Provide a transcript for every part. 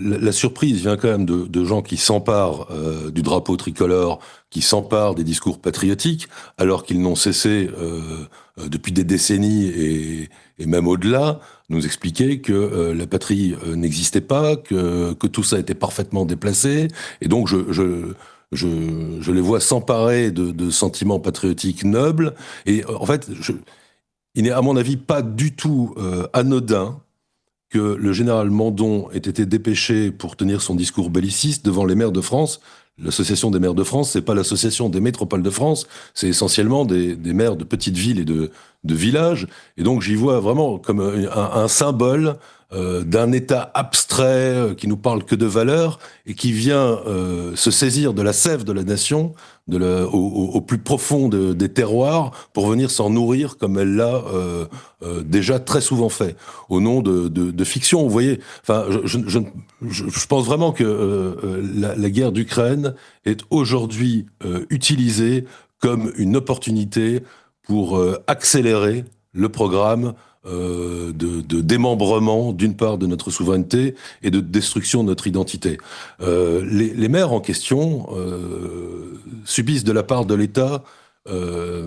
La surprise vient quand même de gens qui s'emparent du drapeau tricolore, qui s'emparent des discours patriotiques, alors qu'ils n'ont cessé depuis des décennies et même au-delà, nous expliquer que la patrie n'existait pas, que tout ça était parfaitement déplacé, et donc je les vois s'emparer de sentiments patriotiques nobles, et en fait, il n'est à mon avis pas du tout anodin que le général Mandon ait été dépêché pour tenir son discours belliciste devant les maires de France. L'association des maires de France, c'est pas l'association des métropoles de France, c'est essentiellement des maires de petites villes et de villages. Et donc j'y vois vraiment comme un symbole d'un État abstrait qui nous parle que de valeurs et qui vient se saisir de la sève de la nation, au plus profond des terroirs, pour venir s'en nourrir comme elle l'a déjà très souvent fait, au nom de fiction. Vous voyez, enfin, je pense vraiment que la guerre d'Ukraine est aujourd'hui utilisée comme une opportunité pour accélérer le programme de démembrement, d'une part, de notre souveraineté et de destruction de notre identité. Les maires en question subissent de la part de l'État euh,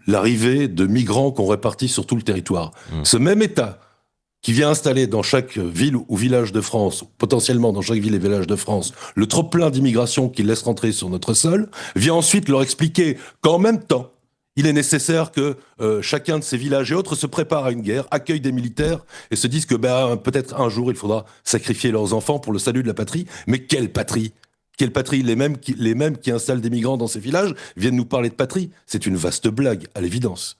l'arrivée de migrants qu'on répartit sur tout le territoire. Mm. Ce même État qui vient installer dans chaque ville ou village de France, potentiellement dans chaque ville et village de France, le trop-plein d'immigration qu'il laisse rentrer sur notre sol, vient ensuite leur expliquer qu'en même temps, il est nécessaire que chacun de ces villages et autres se prépare à une guerre, accueille des militaires et se disent que peut-être un jour il faudra sacrifier leurs enfants pour le salut de la patrie. Mais quelle patrie? Quelle patrie? Les mêmes qui installent des migrants dans ces villages viennent nous parler de patrie. C'est une vaste blague, à l'évidence.